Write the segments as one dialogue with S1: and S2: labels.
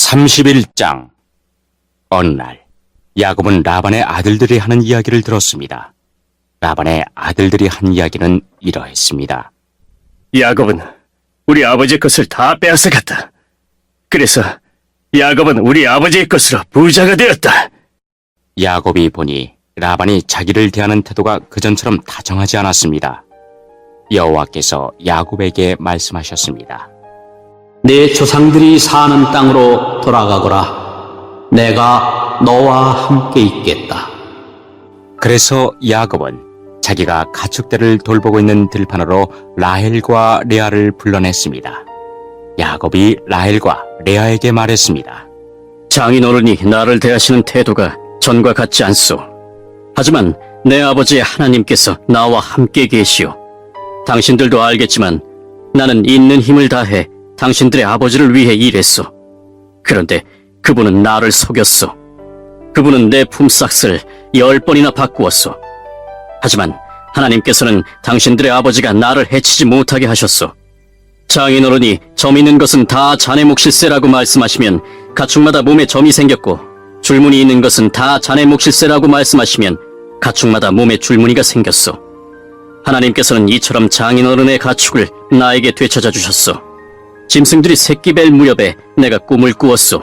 S1: 31장. 어느 날 야곱은 라반의 아들들이 하는 이야기를 들었습니다. 라반의 아들들이 한 이야기는 이러했습니다.
S2: 야곱은 우리 아버지 것을 다 빼앗아갔다. 그래서 야곱은 우리 아버지의 것으로 부자가 되었다.
S1: 야곱이 보니 라반이 자기를 대하는 태도가 그전처럼 다정하지 않았습니다. 여호와께서 야곱에게 말씀하셨습니다.
S3: 네 조상들이 사는 땅으로 돌아가거라. 내가 너와 함께 있겠다.
S1: 그래서 야곱은 자기가 가축대를 돌보고 있는 들판으로 라헬과 레아를 불러냈습니다. 야곱이 라헬과 레아에게 말했습니다.
S2: 장인어른이 나를 대하시는 태도가 전과 같지 않소. 하지만 내 아버지의 하나님께서 나와 함께 계시오. 당신들도 알겠지만 나는 있는 힘을 다해 당신들의 아버지를 위해 일했소. 그런데 그분은 나를 속였소. 그분은 내 품삯을 10번이나 바꾸었소. 하지만 하나님께서는 당신들의 아버지가 나를 해치지 못하게 하셨소. 장인어른이 점 있는 것은 다 자네 몫일세라고 말씀하시면 가축마다 몸에 점이 생겼고, 줄무늬 있는 것은 다 자네 몫일세라고 말씀하시면 가축마다 몸에 줄무늬가 생겼소. 하나님께서는 이처럼 장인어른의 가축을 나에게 되찾아 주셨소. 짐승들이 새끼 뵐 무렵에 내가 꿈을 꾸었소.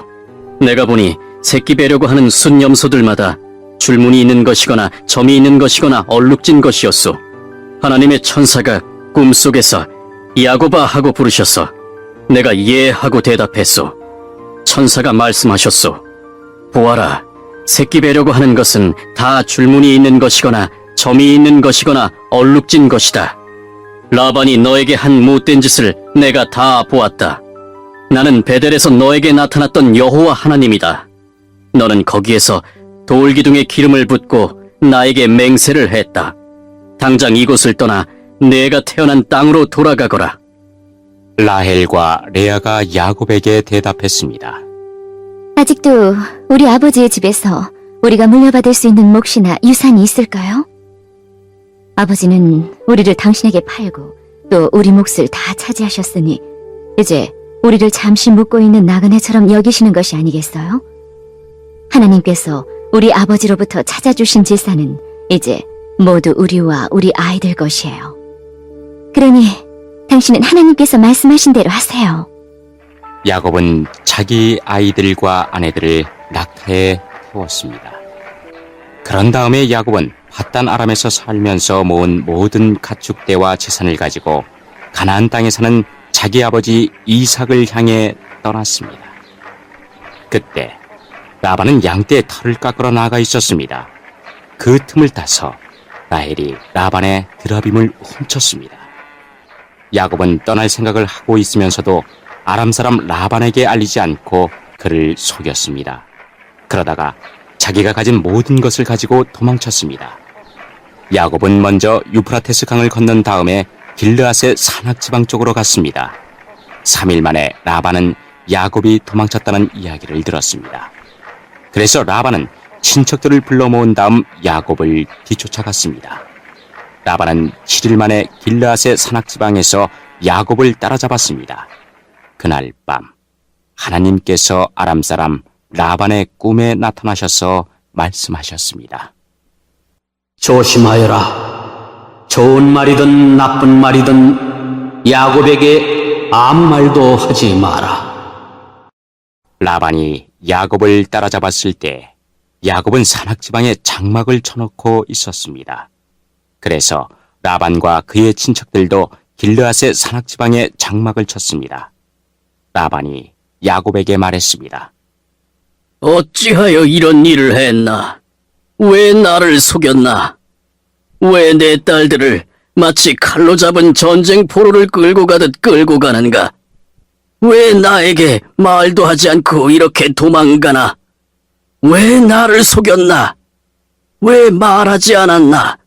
S2: 내가 보니 새끼 베려고 하는 순염소들마다 줄무늬 있는 것이거나 점이 있는 것이거나 얼룩진 것이었소. 하나님의 천사가 꿈속에서 야곱아 하고 부르셨어. 내가 예 하고 대답했소. 천사가 말씀하셨소. 보아라, 새끼 베려고 하는 것은 다 줄무늬 있는 것이거나 점이 있는 것이거나 얼룩진 것이다. 라반이 너에게 한 못된 짓을 내가 다 보았다. 나는 베델에서 너에게 나타났던 여호와 하나님이다. 너는 거기에서 돌기둥에 기름을 붓고 나에게 맹세를 했다. 당장 이곳을 떠나 내가 태어난 땅으로 돌아가거라.
S1: 라헬과 레아가 야곱에게 대답했습니다.
S4: 아직도 우리 아버지의 집에서 우리가 물려받을 수 있는 몫이나 유산이 있을까요? 아버지는 우리를 당신에게 팔고 또 우리 몫을 다 차지하셨으니 이제 우리를 잠시 묵고 있는 나그네처럼 여기시는 것이 아니겠어요? 하나님께서 우리 아버지로부터 찾아주신 재산은 이제 모두 우리와 우리 아이들 것이에요. 그러니 당신은 하나님께서 말씀하신 대로 하세요.
S1: 야곱은 자기 아이들과 아내들을 낙타에 태웠습니다. 그런 다음에 야곱은 밧단 아람에서 살면서 모은 모든 가축대와 재산을 가지고 가나안 땅에 사는 자기 아버지 이삭을 향해 떠났습니다. 그때 라반은 양떼의 털을 깎으러 나가 있었습니다. 그 틈을 타서 라헬이 라반의 드라빔을 훔쳤습니다. 야곱은 떠날 생각을 하고 있으면서도 아람 사람 라반에게 알리지 않고 그를 속였습니다. 그러다가 자기가 가진 모든 것을 가지고 도망쳤습니다. 야곱은 먼저 유프라테스 강을 건넌 다음에 길르앗의 산악지방 쪽으로 갔습니다. 3일 만에 라반은 야곱이 도망쳤다는 이야기를 들었습니다. 그래서 라반은 친척들을 불러 모은 다음 야곱을 뒤쫓아갔습니다. 라반은 7일 만에 길르앗의 산악지방에서 야곱을 따라잡았습니다. 그날 밤 하나님께서 아람 사람 라반의 꿈에 나타나셔서 말씀하셨습니다.
S3: 조심하여라. 좋은 말이든 나쁜 말이든 야곱에게 아무 말도 하지 마라.
S1: 라반이 야곱을 따라잡았을 때 야곱은 산악지방에 장막을 쳐놓고 있었습니다. 그래서 라반과 그의 친척들도 길르앗의 산악지방에 장막을 쳤습니다. 라반이 야곱에게 말했습니다.
S2: 어찌하여 이런 일을 했나? 왜 나를 속였나? 왜 내 딸들을 마치 칼로 잡은 전쟁 포로를 끌고 가듯 끌고 가는가? 왜 나에게 말도 하지 않고 이렇게 도망가나? 왜 나를 속였나? 왜 말하지 않았나?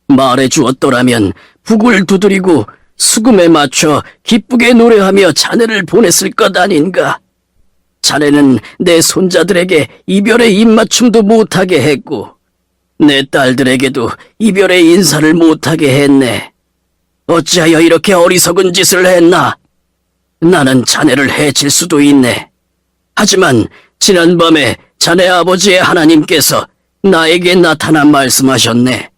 S2: 말해 주었더라면 북을 두드리고 수금에 맞춰 기쁘게 노래하며 자네를 보냈을 것 아닌가? 자네는 내 손자들에게 이별의 입맞춤도 못하게 했고 내 딸들에게도 이별의 인사를 못하게 했네. 어찌하여 이렇게 어리석은 짓을 했나? 나는 자네를 해칠 수도 있네. 하지만 지난밤에 자네 아버지의 하나님께서 나에게 나타나 말씀하셨네.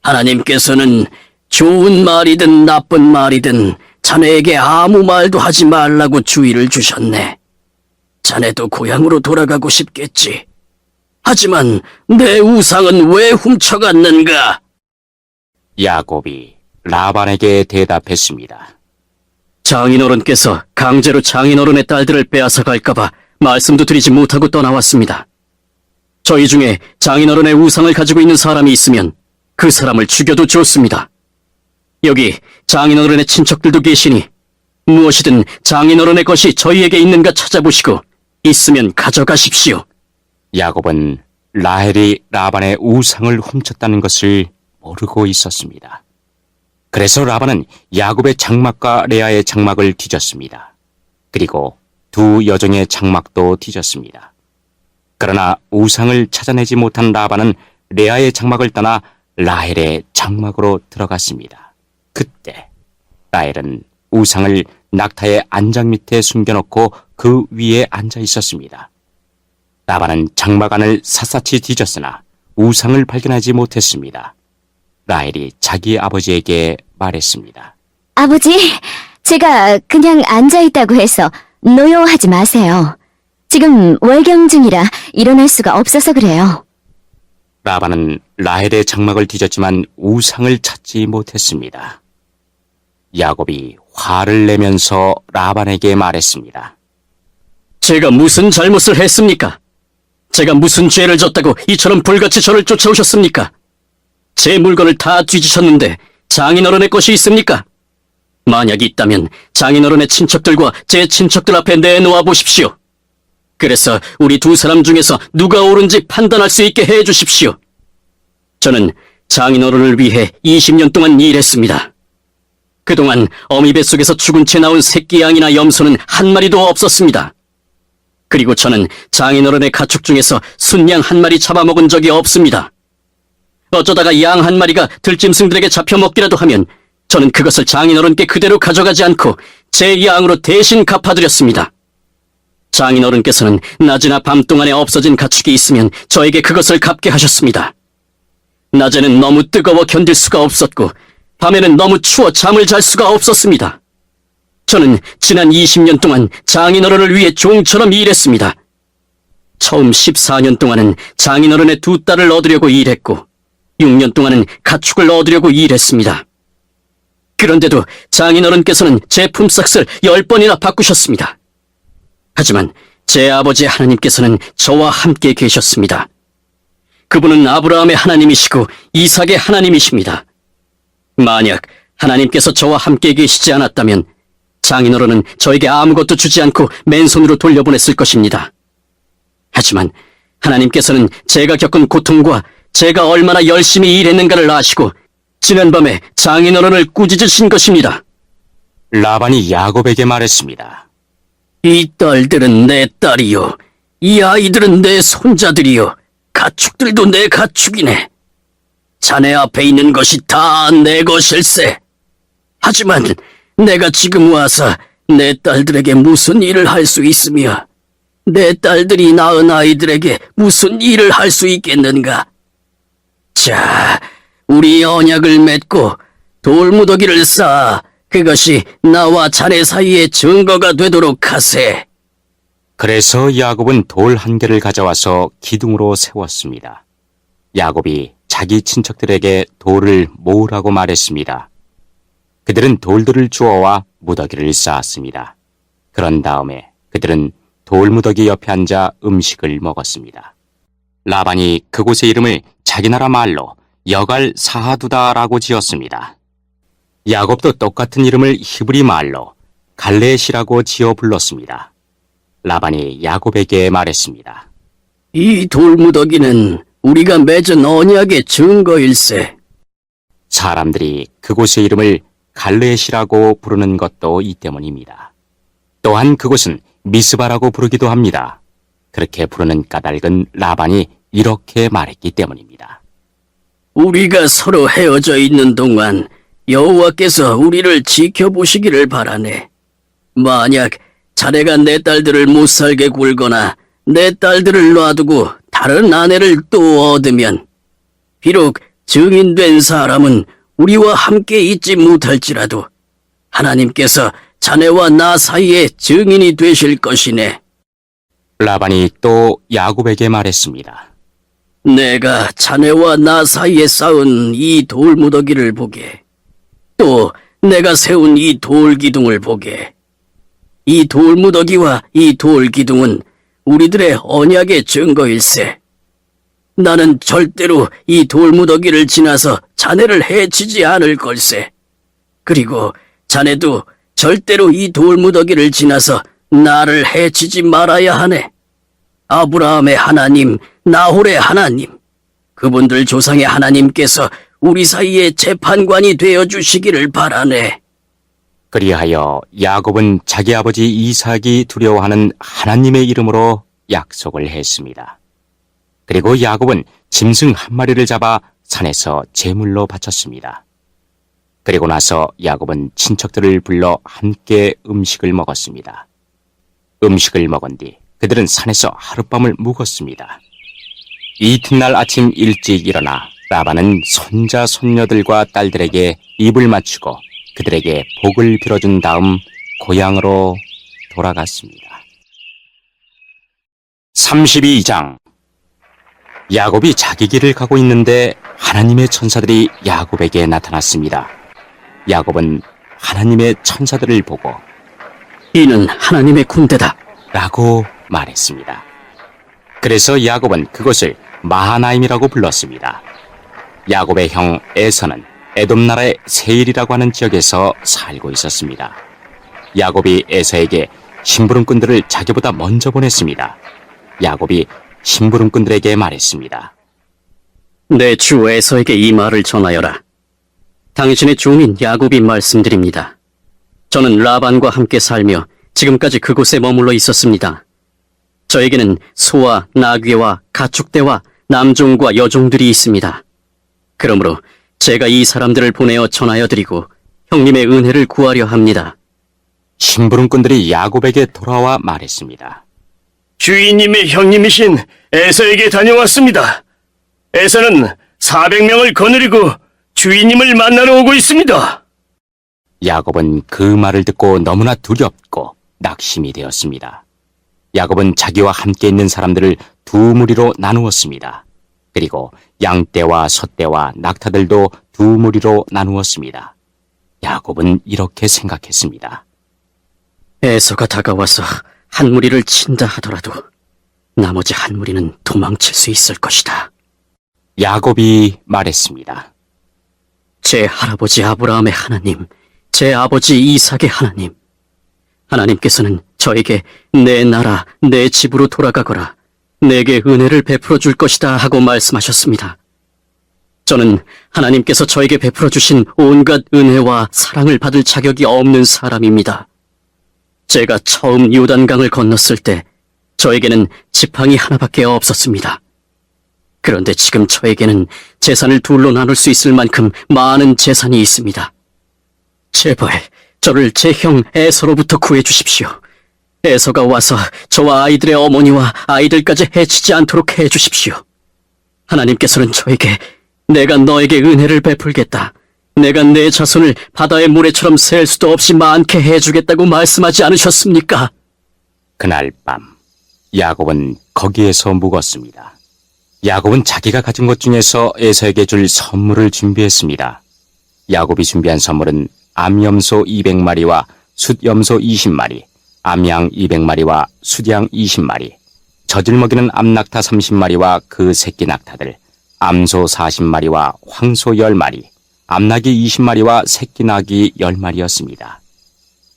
S2: 하나님께서는 좋은 말이든 나쁜 말이든 자네에게 아무 말도 하지 말라고 주의를 주셨네. 자네도 고향으로 돌아가고 싶겠지. 하지만 내 우상은 왜 훔쳐갔는가?
S1: 야곱이 라반에게 대답했습니다.
S2: 장인어른께서 강제로 장인어른의 딸들을 빼앗아 갈까봐 말씀도 드리지 못하고 떠나왔습니다. 저희 중에 장인어른의 우상을 가지고 있는 사람이 있으면 그 사람을 죽여도 좋습니다. 여기 장인어른의 친척들도 계시니 무엇이든 장인어른의 것이 저희에게 있는가 찾아보시고 있으면 가져가십시오.
S1: 야곱은 라헬이 라반의 우상을 훔쳤다는 것을 모르고 있었습니다. 그래서 라반은 야곱의 장막과 레아의 장막을 뒤졌습니다. 그리고 두 여종의 장막도 뒤졌습니다. 그러나 우상을 찾아내지 못한 라반은 레아의 장막을 떠나 라헬의 장막으로 들어갔습니다. 그때 라헬은 우상을 낙타의 안장 밑에 숨겨놓고 그 위에 앉아 있었습니다. 라반은 장막 안을 샅샅이 뒤졌으나 우상을 발견하지 못했습니다. 라헬이 자기 아버지에게 말했습니다.
S4: 아버지, 제가 그냥 앉아있다고 해서 노여워하지 마세요. 지금 월경 중이라 일어날 수가 없어서 그래요.
S1: 라반은 라헬의 장막을 뒤졌지만 우상을 찾지 못했습니다. 야곱이 화를 내면서 라반에게 말했습니다.
S2: 제가 무슨 잘못을 했습니까? 제가 무슨 죄를 졌다고 이처럼 불같이 저를 쫓아오셨습니까? 제 물건을 다 뒤지셨는데 장인어른의 것이 있습니까? 만약 있다면 장인어른의 친척들과 제 친척들 앞에 내놓아 보십시오. 그래서 우리 두 사람 중에서 누가 옳은지 판단할 수 있게 해 주십시오. 저는 장인어른을 위해 20년 동안 일했습니다. 그동안 어미 뱃속에서 죽은 채 나온 새끼 양이나 염소는 한 마리도 없었습니다. 그리고 저는 장인어른의 가축 중에서 순양 한 마리 잡아먹은 적이 없습니다. 어쩌다가 양 한 마리가 들짐승들에게 잡혀먹기라도 하면 저는 그것을 장인어른께 그대로 가져가지 않고 제 양으로 대신 갚아드렸습니다. 장인어른께서는 낮이나 밤 동안에 없어진 가축이 있으면 저에게 그것을 갚게 하셨습니다. 낮에는 너무 뜨거워 견딜 수가 없었고 밤에는 너무 추워 잠을 잘 수가 없었습니다. 저는 지난 20년 동안 장인어른을 위해 종처럼 일했습니다. 처음 14년 동안은 장인어른의 두 딸을 얻으려고 일했고 6년 동안은 가축을 얻으려고 일했습니다. 그런데도 장인어른께서는 제 품삯을 10번이나 바꾸셨습니다. 하지만 제 아버지 하나님께서는 저와 함께 계셨습니다. 그분은 아브라함의 하나님이시고 이삭의 하나님이십니다. 만약 하나님께서 저와 함께 계시지 않았다면 장인어른은 저에게 아무것도 주지 않고 맨손으로 돌려보냈을 것입니다. 하지만 하나님께서는 제가 겪은 고통과 제가 얼마나 열심히 일했는가를 아시고 지난밤에 장인어른을 꾸짖으신 것입니다.
S1: 라반이 야곱에게 말했습니다.
S2: 이 딸들은 내 딸이요, 이 아이들은 내 손자들이요, 가축들도 내 가축이네. 자네 앞에 있는 것이 다 내 것일세. 하지만 내가 지금 와서 내 딸들에게 무슨 일을 할 수 있으며 내 딸들이 낳은 아이들에게 무슨 일을 할 수 있겠는가? 자, 우리 언약을 맺고 돌무더기를 쌓아 그것이 나와 자네 사이의 증거가 되도록 하세.
S1: 그래서 야곱은 돌 한 개를 가져와서 기둥으로 세웠습니다. 야곱이 자기 친척들에게 돌을 모으라고 말했습니다. 그들은 돌들을 주워와 무더기를 쌓았습니다. 그런 다음에 그들은 돌무더기 옆에 앉아 음식을 먹었습니다. 라반이 그곳의 이름을 자기 나라 말로 여갈 사하두다라고 지었습니다. 야곱도 똑같은 이름을 히브리 말로 갈레시라고 지어 불렀습니다. 라반이 야곱에게 말했습니다.
S2: 이 돌무더기는 우리가 맺은 언약의 증거일세.
S1: 사람들이 그곳의 이름을 갈레시라고 부르는 것도 이 때문입니다. 또한 그곳은 미스바라고 부르기도 합니다. 그렇게 부르는 까닭은 라반이 이렇게 말했기 때문입니다.
S2: 우리가 서로 헤어져 있는 동안 여호와께서 우리를 지켜보시기를 바라네. 만약 자네가 내 딸들을 못살게 굴거나 내 딸들을 놔두고 다른 아내를 또 얻으면 비록 증인된 사람은 우리와 함께 있지 못할지라도 하나님께서 자네와 나 사이에 증인이 되실 것이네.
S1: 라반이 또 야곱에게 말했습니다.
S2: 내가 자네와 나 사이에 쌓은 이 돌무더기를 보게. 또 내가 세운 이 돌기둥을 보게. 이 돌무더기와 이 돌기둥은 우리들의 언약의 증거일세. 나는 절대로 이 돌무더기를 지나서 자네를 해치지 않을 걸세. 그리고 자네도 절대로 이 돌무더기를 지나서 나를 해치지 말아야 하네. 아브라함의 하나님, 나홀의 하나님, 그분들 조상의 하나님께서 우리 사이에 재판관이 되어 주시기를 바라네.
S1: 그리하여 야곱은 자기 아버지 이삭이 두려워하는 하나님의 이름으로 약속을 했습니다. 그리고 야곱은 짐승 한 마리를 잡아 산에서 제물로 바쳤습니다. 그리고 나서 야곱은 친척들을 불러 함께 음식을 먹었습니다. 음식을 먹은 뒤 그들은 산에서 하룻밤을 묵었습니다. 이튿날 아침 일찍 일어나 라반은 손자 손녀들과 딸들에게 입을 맞추고 그들에게 복을 빌어준 다음 고향으로 돌아갔습니다. 32장. 야곱이 자기 길을 가고 있는데 하나님의 천사들이 야곱에게 나타났습니다. 야곱은 하나님의 천사들을 보고
S2: 이는 하나님의 군대다.
S1: 라고 말했습니다. 그래서 야곱은 그곳을 마하나임이라고 불렀습니다. 야곱의 형 에서는 에돔 나라의 세일이라고 하는 지역에서 살고 있었습니다. 야곱이 에서에게 심부름꾼들을 자기보다 먼저 보냈습니다. 야곱이 심부름꾼들에게 말했습니다.
S2: 내 주 에서에게 이 말을 전하여라. 당신의 종인 야곱이 말씀드립니다. 저는 라반과 함께 살며 지금까지 그곳에 머물러 있었습니다. 저에게는 소와 나귀와 가축대와 남종과 여종들이 있습니다. 그러므로 제가 이 사람들을 보내어 전하여 드리고 형님의 은혜를 구하려 합니다.
S1: 심부름꾼들이 야곱에게 돌아와 말했습니다.
S5: 주인님의 형님이신 에서에게 다녀왔습니다. 에서는 400명을 거느리고 주인님을 만나러 오고 있습니다.
S1: 야곱은 그 말을 듣고 너무나 두렵고 낙심이 되었습니다. 야곱은 자기와 함께 있는 사람들을 두 무리로 나누었습니다. 그리고 양떼와 소떼와 낙타들도 두 무리로 나누었습니다. 야곱은 이렇게 생각했습니다.
S2: 에서가 다가와서 한 무리를 친다 하더라도 나머지 한 무리는 도망칠 수 있을 것이다.
S1: 야곱이 말했습니다.
S2: 제 할아버지 아브라함의 하나님, 제 아버지 이삭의 하나님, 하나님께서는 저에게 내 나라, 내 집으로 돌아가거라, 내게 은혜를 베풀어 줄 것이다 하고 말씀하셨습니다. 저는 하나님께서 저에게 베풀어 주신 온갖 은혜와 사랑을 받을 자격이 없는 사람입니다. 제가 처음 요단강을 건넜을 때 저에게는 지팡이 하나밖에 없었습니다. 그런데 지금 저에게는 재산을 둘로 나눌 수 있을 만큼 많은 재산이 있습니다. 제발 저를 제 형 에서로부터 구해 주십시오. 에서가 와서 저와 아이들의 어머니와 아이들까지 해치지 않도록 해 주십시오. 하나님께서는 저에게 내가 너에게 은혜를 베풀겠다, 내가 내 자손을 바다의 모래처럼 셀 수도 없이 많게 해주겠다고 말씀하지 않으셨습니까?
S1: 그날 밤 야곱은 거기에서 묵었습니다. 야곱은 자기가 가진 것 중에서 에서에게 줄 선물을 준비했습니다. 야곱이 준비한 선물은 암염소 200마리와 숫염소 20마리, 암양 200마리와 숫양 20마리, 젖을 먹이는 암낙타 30마리와 그 새끼 낙타들, 암소 40마리와 황소 10마리, 암나귀 20마리와 새끼 나귀 10마리였습니다.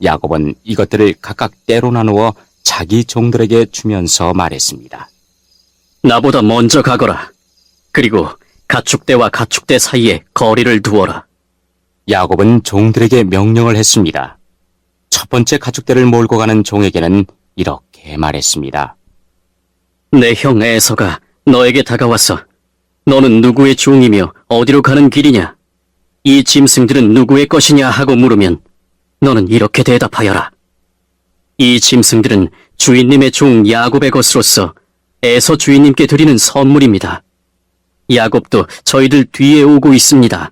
S1: 야곱은 이것들을 각각 때로 나누어 자기 종들에게 주면서 말했습니다.
S2: 나보다 먼저 가거라. 그리고 가축대와 가축대 사이에 거리를 두어라.
S1: 야곱은 종들에게 명령을 했습니다. 첫 번째 가축대를 몰고 가는 종에게는 이렇게 말했습니다.
S2: 내 형 에서가 너에게 다가와서 너는 누구의 종이며 어디로 가는 길이냐? 이 짐승들은 누구의 것이냐 하고 물으면 너는 이렇게 대답하여라. 이 짐승들은 주인님의 종 야곱의 것으로서 에서 주인님께 드리는 선물입니다. 야곱도 저희들 뒤에 오고 있습니다.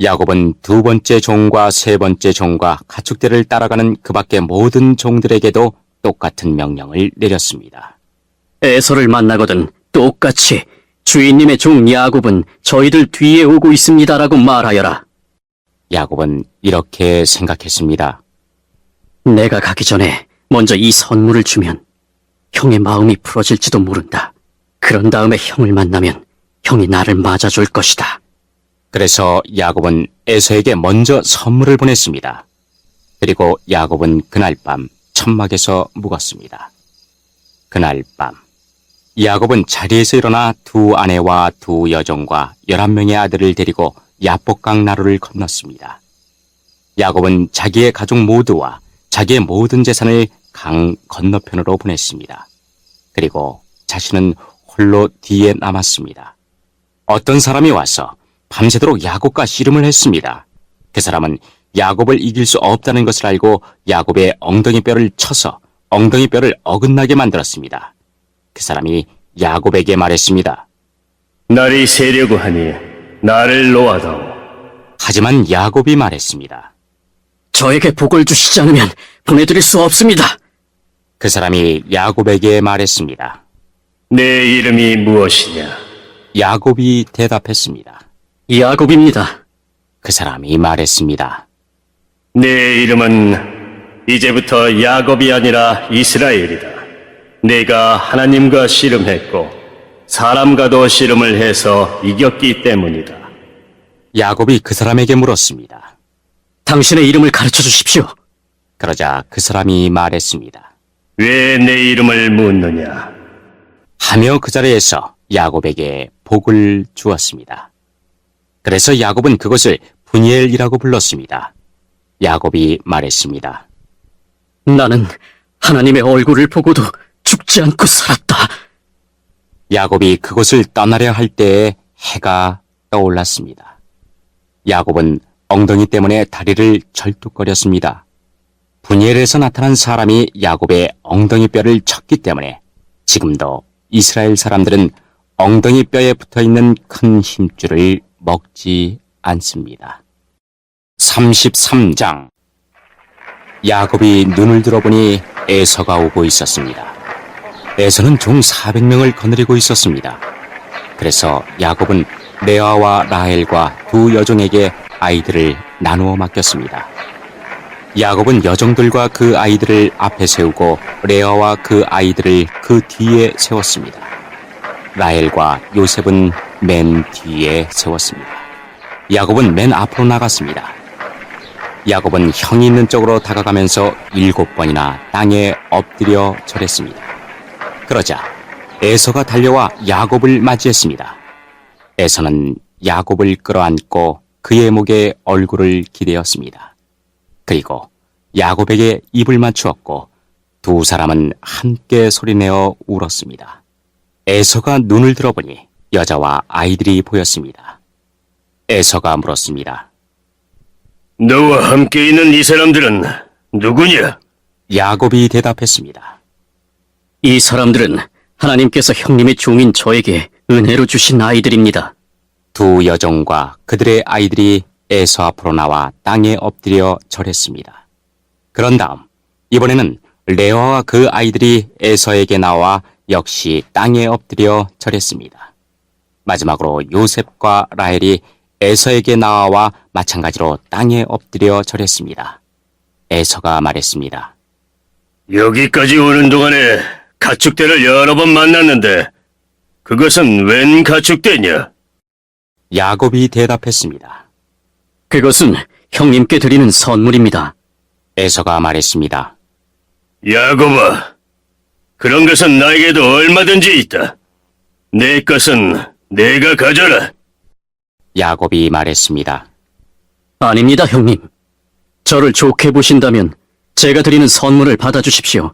S1: 야곱은 두 번째 종과 세 번째 종과 가축대를 따라가는 그 밖의 모든 종들에게도 똑같은 명령을 내렸습니다.
S2: 에서를 만나거든 똑같이 주인님의 종 야곱은 저희들 뒤에 오고 있습니다라고 말하여라.
S1: 야곱은 이렇게 생각했습니다.
S2: 내가 가기 전에 먼저 이 선물을 주면 형의 마음이 풀어질지도 모른다. 그런 다음에 형을 만나면 형이 나를 맞아줄 것이다.
S1: 그래서 야곱은 에서에게 먼저 선물을 보냈습니다. 그리고 야곱은 그날 밤 천막에서 묵었습니다. 그날 밤 야곱은 자리에서 일어나 두 아내와 두 여종과 11명의 아들을 데리고 야복강 나루를 건넜습니다. 야곱은 자기의 가족 모두와 자기의 모든 재산을 강 건너편으로 보냈습니다. 그리고 자신은 홀로 뒤에 남았습니다. 어떤 사람이 와서 밤새도록 야곱과 씨름을 했습니다. 그 사람은 야곱을 이길 수 없다는 것을 알고 야곱의 엉덩이 뼈를 쳐서 엉덩이 뼈를 어긋나게 만들었습니다. 그 사람이 야곱에게 말했습니다.
S5: 날이 새려고 하니 나를 놓아다오.
S1: 하지만 야곱이 말했습니다.
S2: 저에게 복을 주시지 않으면 보내드릴 수 없습니다.
S1: 그 사람이 야곱에게 말했습니다.
S5: 내 이름이 무엇이냐?
S1: 야곱이 대답했습니다.
S2: 야곱입니다.
S1: 그 사람이 말했습니다.
S5: 내 이름은 이제부터 야곱이 아니라 이스라엘이다. 내가 하나님과 씨름했고 사람과도 씨름을 해서 이겼기 때문이다.
S1: 야곱이 그 사람에게 물었습니다.
S2: 당신의 이름을 가르쳐 주십시오.
S1: 그러자 그 사람이 말했습니다.
S5: 왜 내 이름을 묻느냐?
S1: 하며 그 자리에서 야곱에게 복을 주었습니다. 그래서 야곱은 그것을 분이엘이라고 불렀습니다. 야곱이 말했습니다.
S2: 나는 하나님의 얼굴을 보고도 죽지 않고 살았다.
S1: 야곱이 그곳을 떠나려 할 때에 해가 떠올랐습니다. 야곱은 엉덩이 때문에 다리를 절뚝거렸습니다. 분이엘에서 나타난 사람이 야곱의 엉덩이 뼈를 쳤기 때문에 지금도 이스라엘 사람들은 엉덩이 뼈에 붙어있는 큰 힘줄을 먹지 않습니다. 33장 야곱이 눈을 들어보니 에서가 오고 있었습니다. 에서는 종 400명을 거느리고 있었습니다. 그래서 야곱은 레아와 라헬과 두 여종에게 아이들을 나누어 맡겼습니다. 야곱은 여종들과 그 아이들을 앞에 세우고 레아와 그 아이들을 그 뒤에 세웠습니다. 라헬과 요셉은 맨 뒤에 세웠습니다. 야곱은 맨 앞으로 나갔습니다. 야곱은 형이 있는 쪽으로 다가가면서 7번이나 땅에 엎드려 절했습니다. 그러자 에서가 달려와 야곱을 맞이했습니다. 에서는 야곱을 끌어안고 그의 목에 얼굴을 기대었습니다. 그리고 야곱에게 입을 맞추었고 두 사람은 함께 소리내어 울었습니다. 에서가 눈을 들어보니 여자와 아이들이 보였습니다. 에서가 물었습니다.
S5: 너와 함께 있는 이 사람들은 누구냐?
S1: 야곱이 대답했습니다.
S2: 이 사람들은 하나님께서 형님의 종인 저에게 은혜로 주신 아이들입니다.
S1: 두 여종과 그들의 아이들이 에서 앞으로 나와 땅에 엎드려 절했습니다. 그런 다음 이번에는 레아와 그 아이들이 에서에게 나와 역시 땅에 엎드려 절했습니다. 마지막으로 요셉과 라헬이 에서에게 나와 마찬가지로 땅에 엎드려 절했습니다. 에서가 말했습니다.
S5: 여기까지 오는 동안에 가축대를 여러 번 만났는데 그것은 웬 가축대냐?
S1: 야곱이 대답했습니다.
S2: 그것은 형님께 드리는 선물입니다.
S1: 에서가 말했습니다.
S5: 야곱아, 그런 것은 나에게도 얼마든지 있다. 내 것은 내가 가져라.
S1: 야곱이 말했습니다.
S2: 아닙니다, 형님. 저를 좋게 보신다면 제가 드리는 선물을 받아주십시오.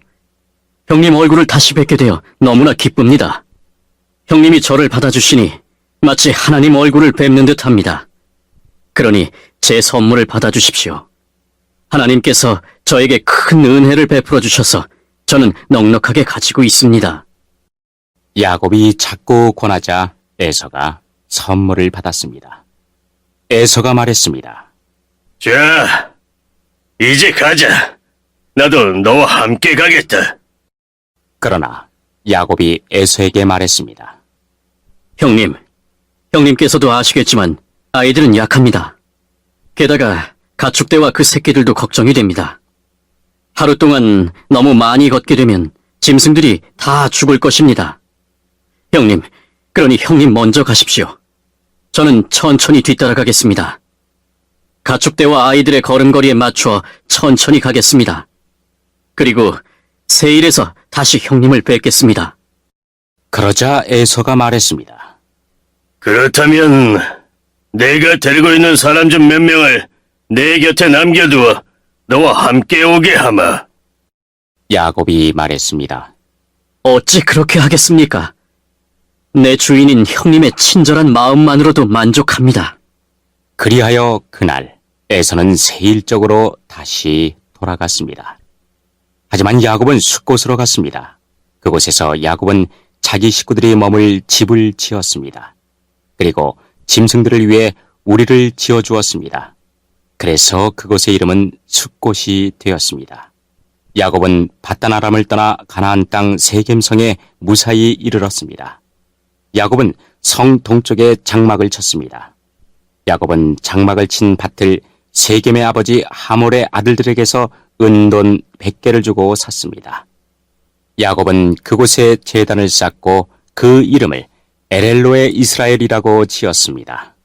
S2: 형님 얼굴을 다시 뵙게 되어 너무나 기쁩니다. 형님이 저를 받아주시니 마치 하나님 얼굴을 뵙는 듯합니다. 그러니 제 선물을 받아주십시오. 하나님께서 저에게 큰 은혜를 베풀어 주셔서 저는 넉넉하게 가지고 있습니다.
S1: 야곱이 자꾸 권하자 에서가 선물을 받았습니다. 에서가 말했습니다.
S5: 자, 이제 가자. 나도 너와 함께 가겠다.
S1: 그러나 야곱이 에서에게 말했습니다.
S2: 형님께서도 아시겠지만 아이들은 약합니다. 게다가 가축대와 그 새끼들도 걱정이 됩니다. 하루 동안 너무 많이 걷게 되면 짐승들이 다 죽을 것입니다. 그러니 형님 먼저 가십시오. 저는 천천히 뒤따라가겠습니다. 가축대와 아이들의 걸음걸이에 맞춰 천천히 가겠습니다. 그리고 세일에서 다시 형님을 뵙겠습니다.
S1: 그러자 에서가 말했습니다.
S5: 그렇다면 내가 데리고 있는 사람 중 몇 명을 내 곁에 남겨두어 너와 함께 오게 하마.
S1: 야곱이 말했습니다.
S2: 어찌 그렇게 하겠습니까? 내 주인인 형님의 친절한 마음만으로도 만족합니다.
S1: 그리하여 그날 에서는 세일적으로 다시 돌아갔습니다. 하지만 야곱은 숫곳으로 갔습니다. 그곳에서 야곱은 자기 식구들이 머물 집을 지었습니다. 그리고 짐승들을 위해 우리를 지어주었습니다. 그래서 그곳의 이름은 숫곳이 되었습니다. 야곱은 바단 아람을 떠나 가나안 땅 세겜성에 무사히 이르렀습니다. 야곱은 성 동쪽에 장막을 쳤습니다. 야곱은 장막을 친 밭을 세겜의 아버지 하몰의 아들들에게서 은돈 100개를 주고 샀습니다. 야곱은 그곳에 제단을 쌓고 그 이름을 에렐로의 이스라엘이라고 지었습니다.